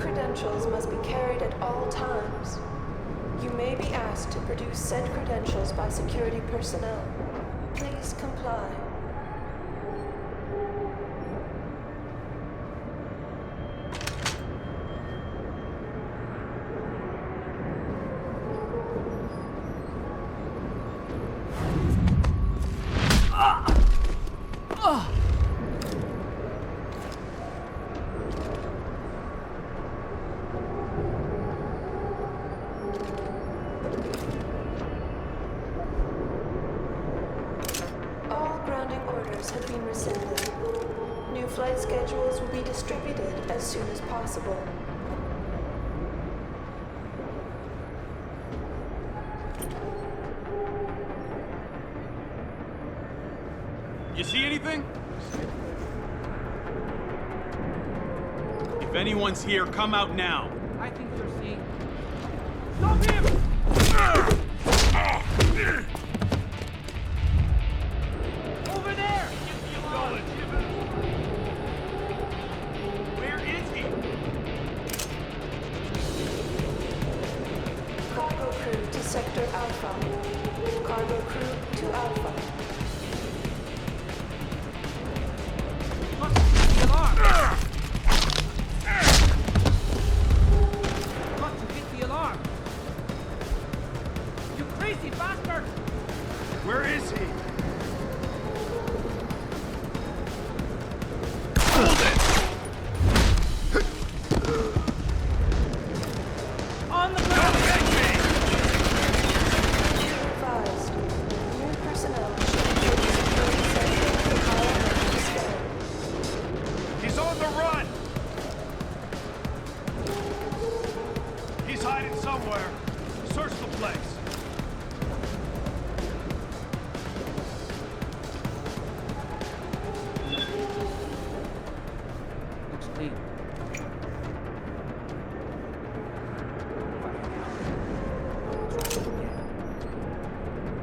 credentials must be carried at all times. You may be asked to produce said credentials by security personnel. Please comply. Have been rescinded. New flight schedules will be distributed as soon as possible. You see anything? If anyone's here, come out now. I think you're seeing. Stop him! Over there! Where is he? Cargo crew to Sector Alpha. Cargo crew to Alpha. Look, the alarm! Got to hit the alarm! You crazy bastard! Where is he? On the ground! Advised. New personnel should be able to security sector for all emergency scan. He's on the run! He's hiding somewhere. Search the place. Looks clean.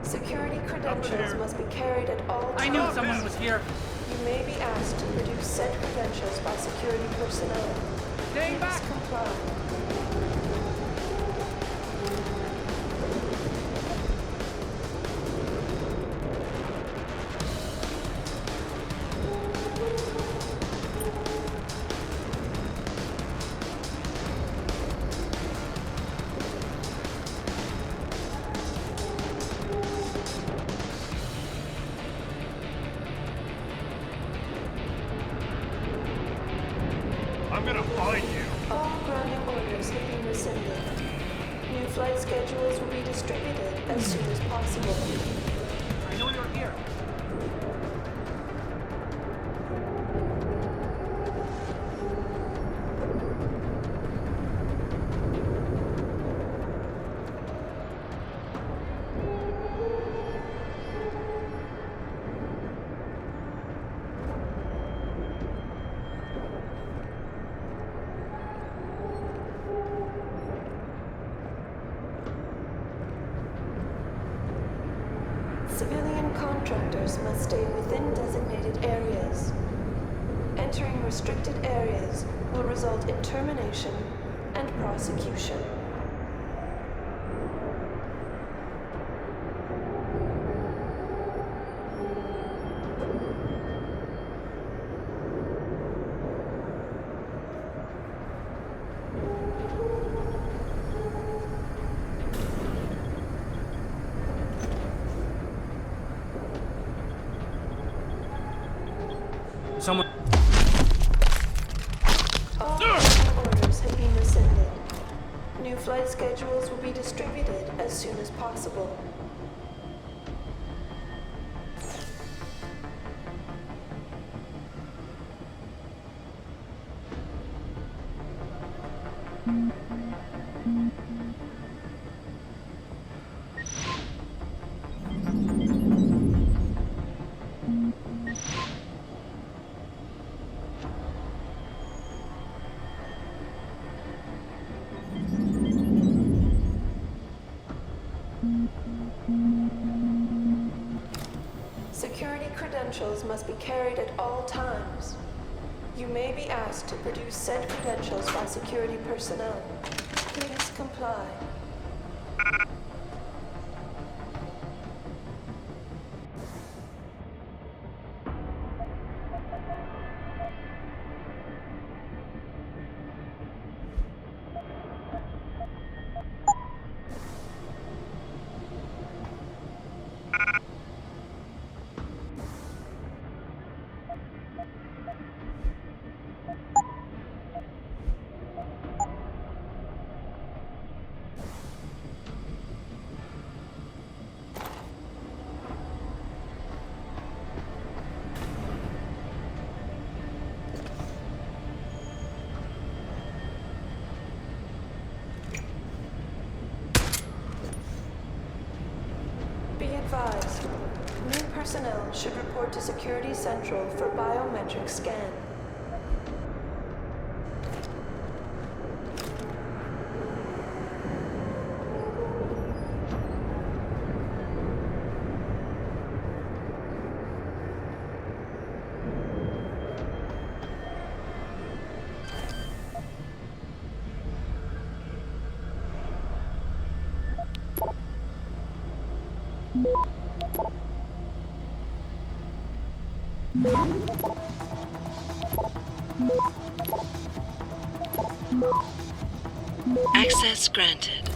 Security credentials must be carried at all times. I knew someone was here. You may be asked to produce said credentials by security personnel. Stay Please back! comply. I'm gonna find you. All grounding orders have been rescinded. New flight schedules will be distributed as soon as possible. I know you're here. Civilian contractors must stay within designated areas. Entering restricted areas will result in termination and prosecution. Someone. All orders have been rescinded. New flight schedules will be distributed as soon as possible. Security credentials must be carried at all times. You may be asked to produce said credentials by security personnel. Please comply. Be advised, new personnel should report to Security Central for biometric scan. Access granted.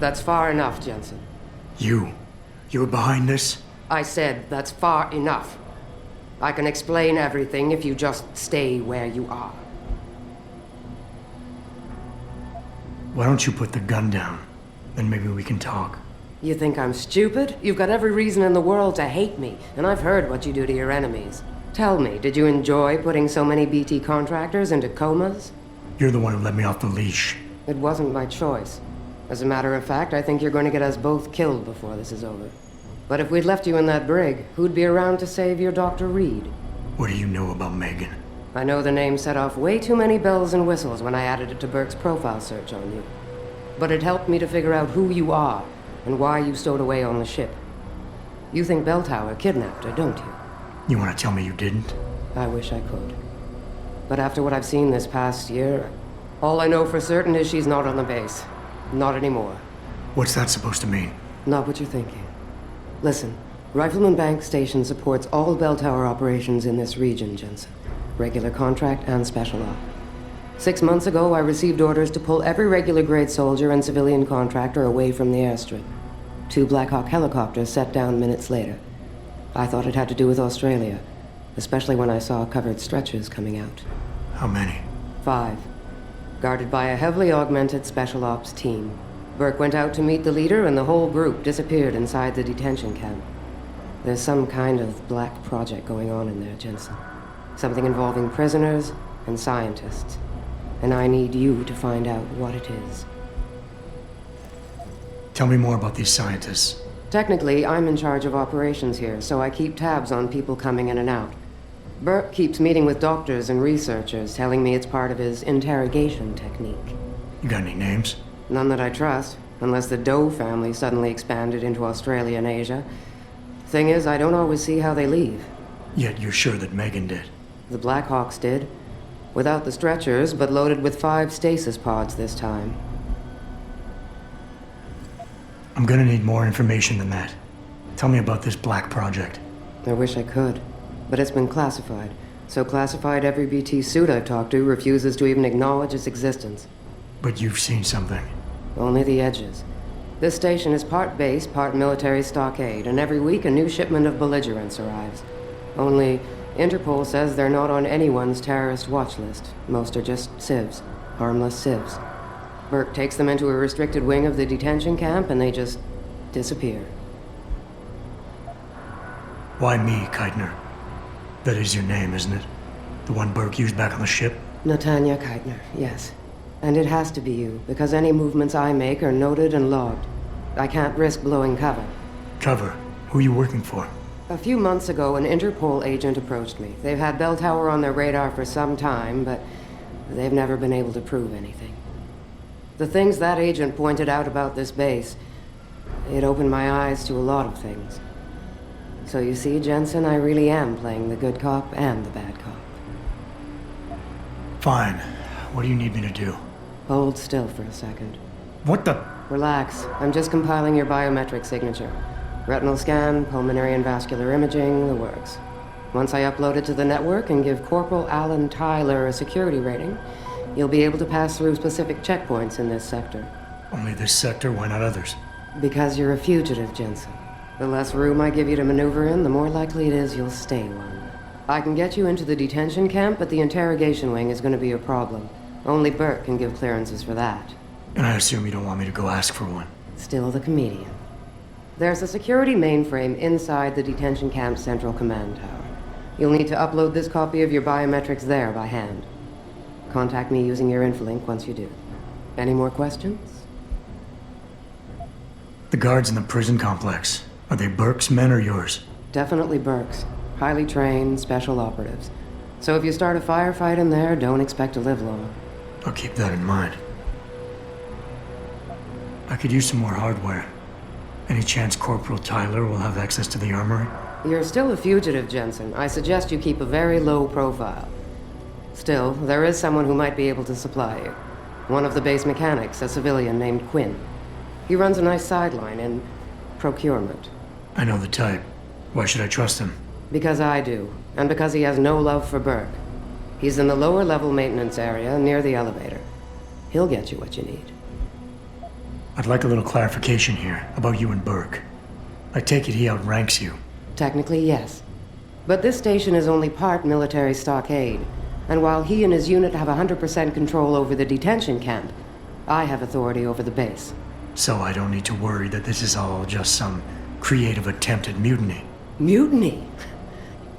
That's far enough, Jensen. You were behind this? I said that's far enough. I can explain everything if you just stay where you are. Why don't you put the gun down? Then maybe we can talk. You think I'm stupid? You've got every reason in the world to hate me, and I've heard what you do to your enemies. Tell me, did you enjoy putting so many BT contractors into comas? You're the one who let me off the leash. It wasn't my choice. As a matter of fact, I think you're going to get us both killed before this is over. But if we'd left you in that brig, who'd be around to save your Dr. Reed? What do you know about Megan? I know the name set off way too many bells and whistles when I added it to Burke's profile search on you. But it helped me to figure out who you are and why you stowed away on the ship. You think Bell Tower kidnapped her, don't you? You want to tell me you didn't? I wish I could. But after what I've seen this past year, all I know for certain is she's not on the base. Not anymore. What's that supposed to mean? Not what you're thinking. Listen, Rifleman Bank Station supports all Bell Tower operations in this region, Jensen. Regular contract and special op. 6 months ago, I received orders to pull every regular grade soldier and civilian contractor away from the airstrip. 2 Black Hawk helicopters set down minutes later. I thought it had to do with Australia, especially when I saw covered stretchers coming out. How many? 5. Guarded by a heavily augmented special ops team. Burke went out to meet the leader and the whole group disappeared inside the detention camp. There's some kind of black project going on in there, Jensen. Something involving prisoners and scientists. And I need you to find out what it is. Tell me more about these scientists. Technically, I'm in charge of operations here, so I keep tabs on people coming in and out. Burke keeps meeting with doctors and researchers, telling me it's part of his interrogation technique. You got any names? None that I trust, unless the Doe family suddenly expanded into Australia and Asia. Thing is, I don't always see how they leave. Yet you're sure that Megan did. The Blackhawks did. Without the stretchers, but loaded with 5 stasis pods this time. I'm gonna need more information than that. Tell me about this black project. I wish I could, but it's been classified, So classified every BT suit I've talked to refuses to even acknowledge its existence. But you've seen something. Only the edges. This station is part base, part military stockade, and every week a new shipment of belligerents arrives. Only, Interpol says they're not on anyone's terrorist watch list. Most are just civs. Harmless civs. Burke takes them into a restricted wing of the detention camp, and they just disappear. Why me, Keitner? That is your name, isn't it? The one Burke used back on the ship? Natanya Keitner, yes. And it has to be you, because any movements I make are noted and logged. I can't risk blowing cover. Cover? Who are you working for? A few months ago, an Interpol agent approached me. They've had Bell Tower on their radar for some time, but they've never been able to prove anything. The things that agent pointed out about this base, it opened my eyes to a lot of things. So you see, Jensen, I really am playing the good cop and the bad cop. Fine. What do you need me to do? Hold still for a second. What the? Relax. I'm just compiling your biometric signature. Retinal scan, pulmonary and vascular imaging, the works. Once I upload it to the network and give Corporal Alan Tyler a security rating, you'll be able to pass through specific checkpoints in this sector. Only this sector, why not others? Because you're a fugitive, Jensen. The less room I give you to maneuver in, the more likely it is you'll stay one. I can get you into the detention camp, but the interrogation wing is going to be a problem. Only Burke can give clearances for that. And I assume you don't want me to go ask for one. Still the comedian. There's a security mainframe inside the detention camp's central command tower. You'll need to upload this copy of your biometrics there by hand. Contact me using your Infolink once you do. Any more questions? The guards in the prison complex, are they Burke's men or yours? Definitely Burke's. Highly trained, special operatives. So if you start a firefight in there, don't expect to live long. I'll keep that in mind. I could use some more hardware. Any chance Corporal Tyler will have access to the armory? You're still a fugitive, Jensen. I suggest you keep a very low profile. Still, there is someone who might be able to supply you. One of the base mechanics, a civilian named Quinn. He runs a nice sideline in procurement. I know the type. Why should I trust him? Because I do, and because he has no love for Burke. He's in the lower level maintenance area near the elevator. He'll get you what you need. I'd like a little clarification here about you and Burke. I take it he outranks you. Technically, yes. But this station is only part military stockade, and while he and his unit have 100% control over the detention camp, I have authority over the base. So I don't need to worry that this is all just some creative attempt at mutiny. Mutiny?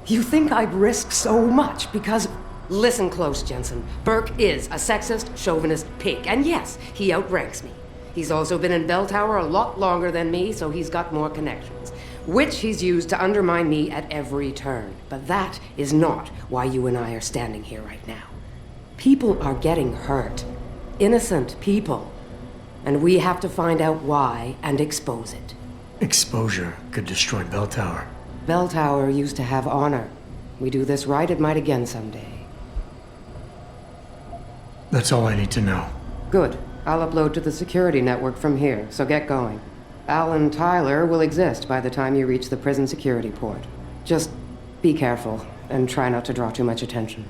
You think I'd risk so much because... Listen close, Jensen. Burke is a sexist, chauvinist pig, and yes, he outranks me. He's also been in Bell Tower a lot longer than me, so he's got more connections, which he's used to undermine me at every turn. But that is not why you and I are standing here right now. People are getting hurt. Innocent people. And we have to find out why and expose it. Exposure could destroy Bell Tower. Bell Tower used to have honor. We do this right, it might again someday. That's all I need to know. Good. I'll upload to the security network from here, so get going. Alan Tyler will exist by the time you reach the prison security port. Just be careful, and try not to draw too much attention.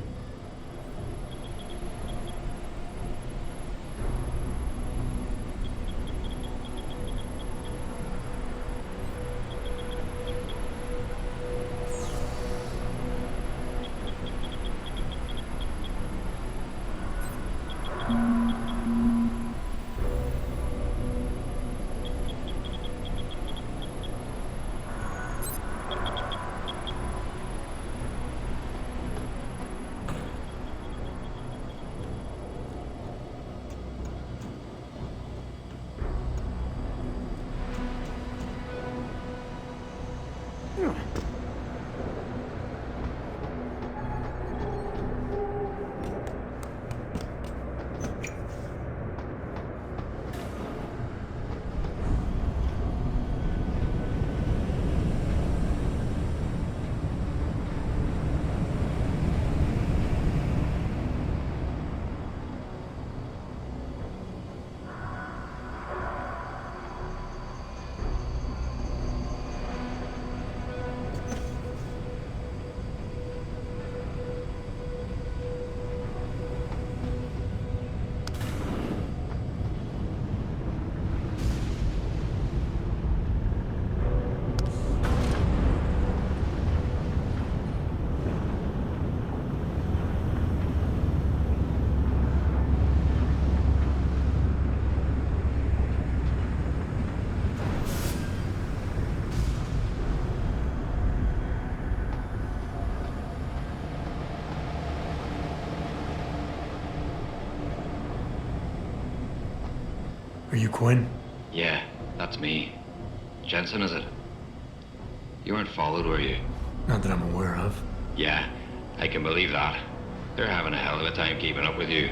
Are you Quinn? Yeah, that's me. Jensen, is it? You weren't followed, were you? Not that I'm aware of. Yeah, I can believe that. They're having a hell of a time keeping up with you.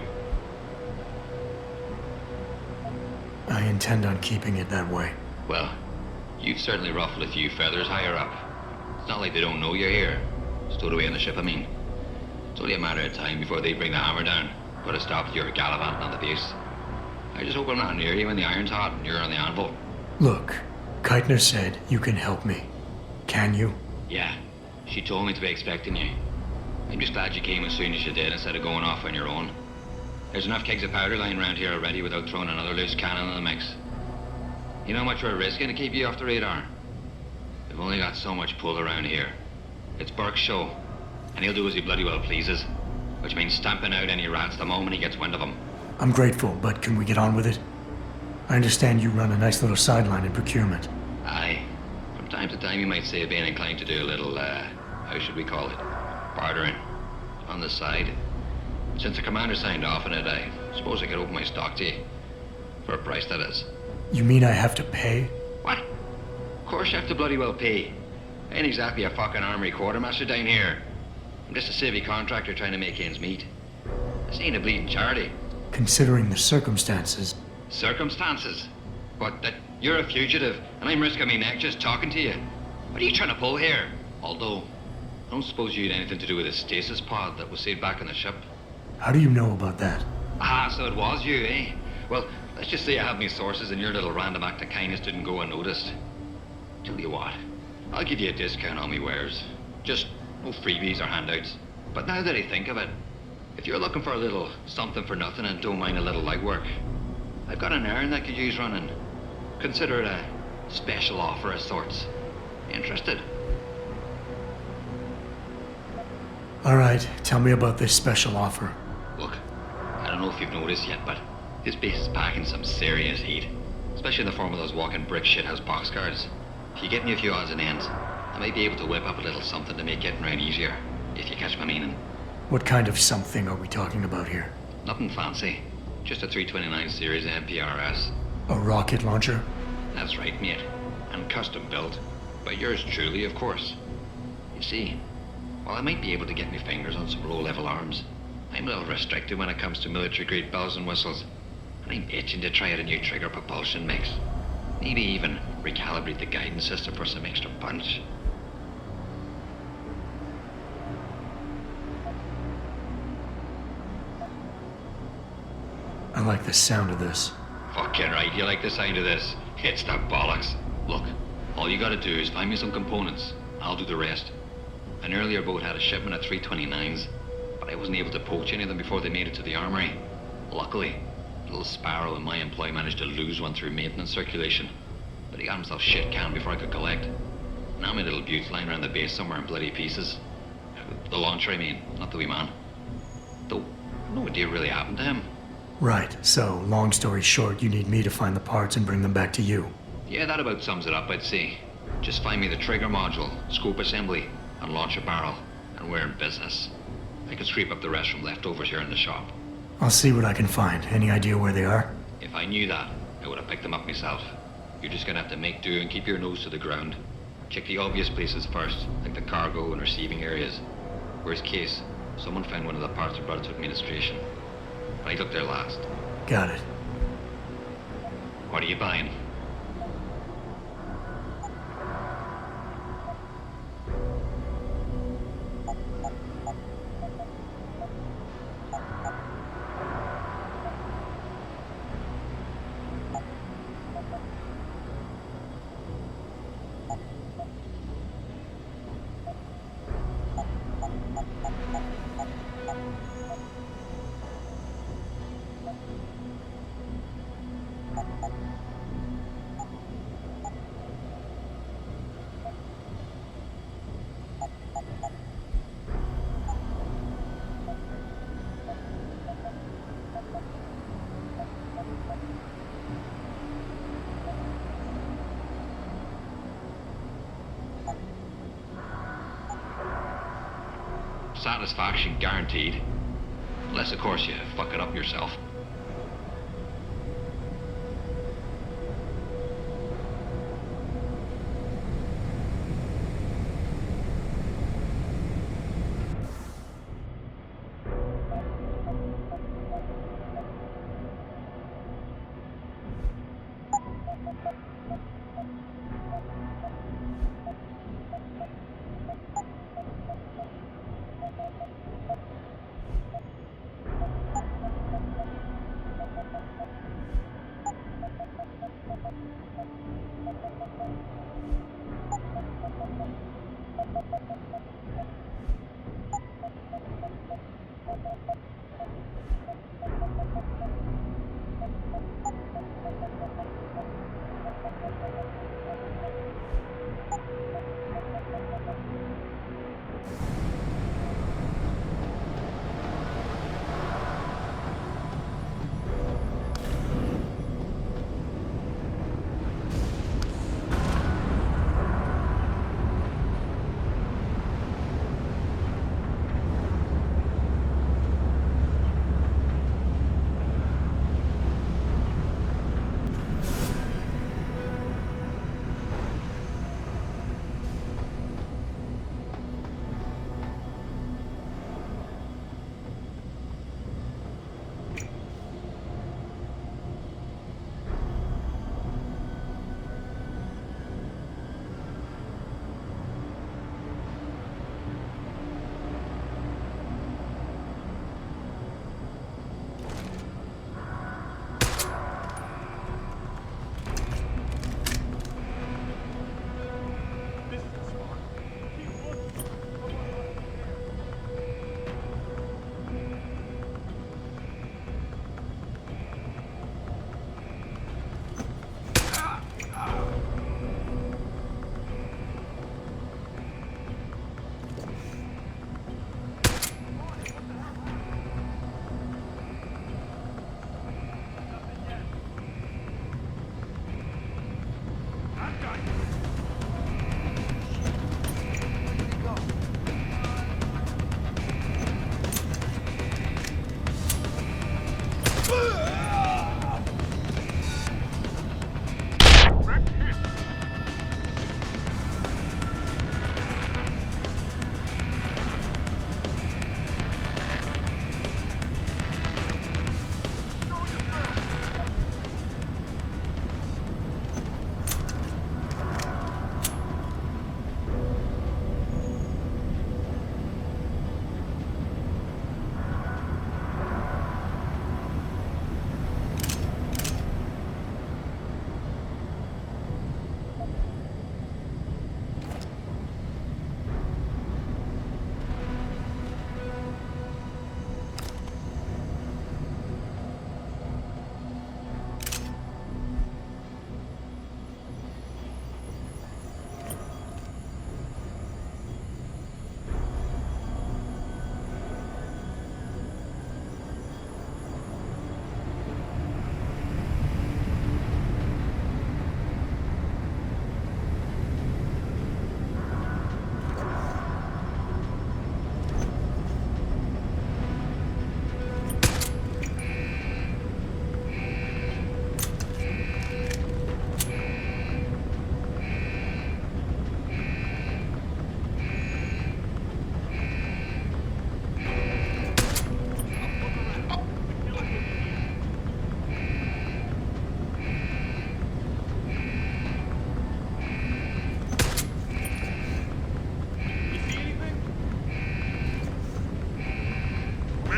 I intend on keeping it that way. Well, you've certainly ruffled a few feathers higher up. It's not like they don't know you're here. Stowed away on the ship, I mean. It's only a matter of time before they bring the hammer down. Put a stop to your gallivanting on the base. I just hope I'm not near you when the iron's hot and you're on the anvil. Look, Keitner said you can help me. Can you? Yeah, she told me to be expecting you. I'm just glad you came as soon as you did instead of going off on your own. There's enough kegs of powder lying around here already without throwing another loose cannon in the mix. You know how much we're risking to keep you off the radar? We've only got so much pull around here. It's Burke's show, and he'll do as he bloody well pleases, which means stamping out any rats the moment he gets wind of them. I'm grateful, but can we get on with it? I understand you run a nice little sideline in procurement. Aye. From time to time you might say being inclined to do a little, how should we call it? Bartering. On the side. Since the commander signed off on it, I suppose I could open my stock to you. For a price, that is. You mean I have to pay? What? Of course you have to bloody well pay. I ain't exactly a fucking armory quartermaster down here. I'm just a civvy contractor trying to make ends meet. This ain't a bleeding charity. Considering the circumstances. Circumstances? What, that you're a fugitive and I'm risking my neck just talking to you? What are you trying to pull here? Although, I don't suppose you had anything to do with the stasis pod that was saved back on the ship. How do you know about that? Ah, so it was you, eh? Well, let's just say I have my sources and your little random act of kindness didn't go unnoticed. Tell you what, I'll give you a discount on me wares. Just no freebies or handouts. But now that I think of it, if you're looking for a little something for nothing and don't mind a little legwork, I've got an errand that could use running. Consider it a special offer of sorts. Interested? All right, tell me about this special offer. Look, I don't know if you've noticed yet, but this base is packing some serious heat. Especially in the form of those walking brick shithouse boxcars. If you get me a few odds and ends, I might be able to whip up a little something to make getting around easier, if you catch my meaning. What kind of something are we talking about here? Nothing fancy. Just a 329 series MPRS. A rocket launcher? That's right, mate. And custom built. By yours truly, of course. You see, while I might be able to get my fingers on some low-level arms, I'm a little restricted when it comes to military-grade bells and whistles. And I'm itching to try out a new trigger propulsion mix. Maybe even recalibrate the guidance system for some extra punch. I like the sound of this. Fucking right, you like the sound of this. It's the bollocks. Look, all you gotta do is find me some components. I'll do the rest. An earlier boat had a shipment of 329s, but I wasn't able to poach any of them before they made it to the armory. Luckily, little Sparrow in my employ managed to lose one through maintenance circulation, but he got himself shit canned before I could collect. Now my little bute's lying around the base somewhere in bloody pieces. The launcher, I mean, not the wee man. Though, no idea really happened to him. Right, so long story short, you need me to find the parts and bring them back to you. Yeah, that about sums it up, I'd say. Just find me the trigger module, scope assembly, and launch a barrel, and we're in business. I could scrape up the rest from leftovers here in the shop. I'll see what I can find. Any idea where they are? If I knew that, I would have picked them up myself. You're just gonna have to make do and keep your nose to the ground. Check the obvious places first, like the cargo and receiving areas. Worst case, someone found one of the parts and brought it to administration. But I looked there last. Got it. What are you buying? Satisfaction guaranteed. Unless, of course, you fuck it up yourself.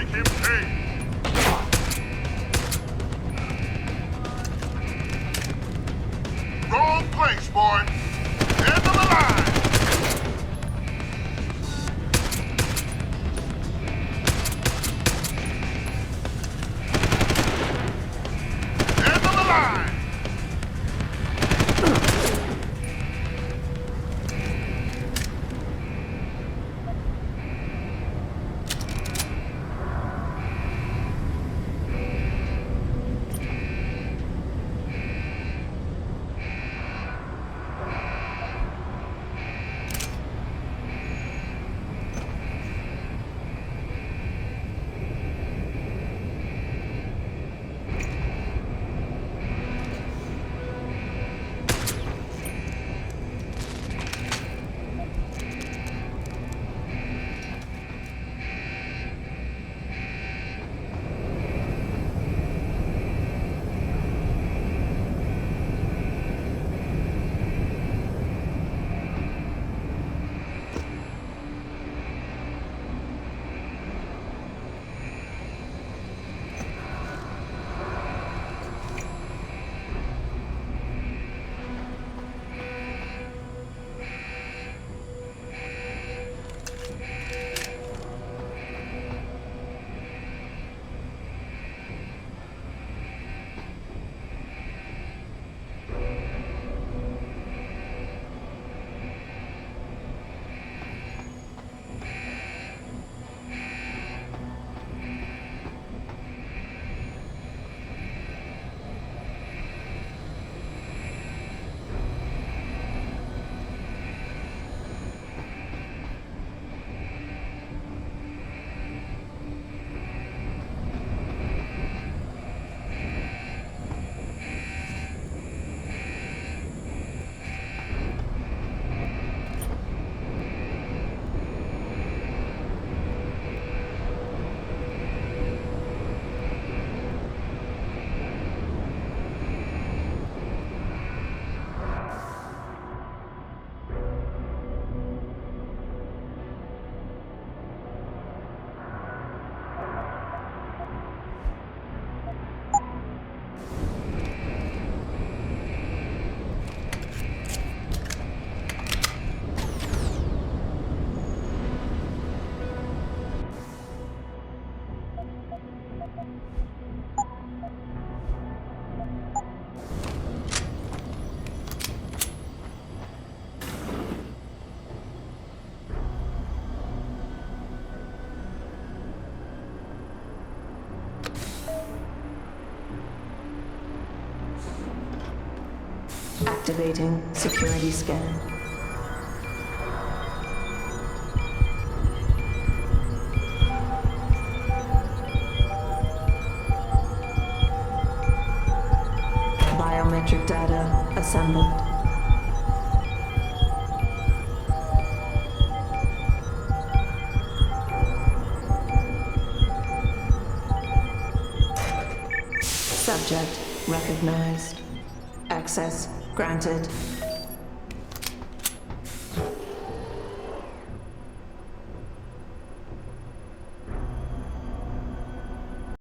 Make him pay. Wrong place, boy. End of the line. End of the line. Activating security scan. Biometric data assembled. Subject recognized. Access granted.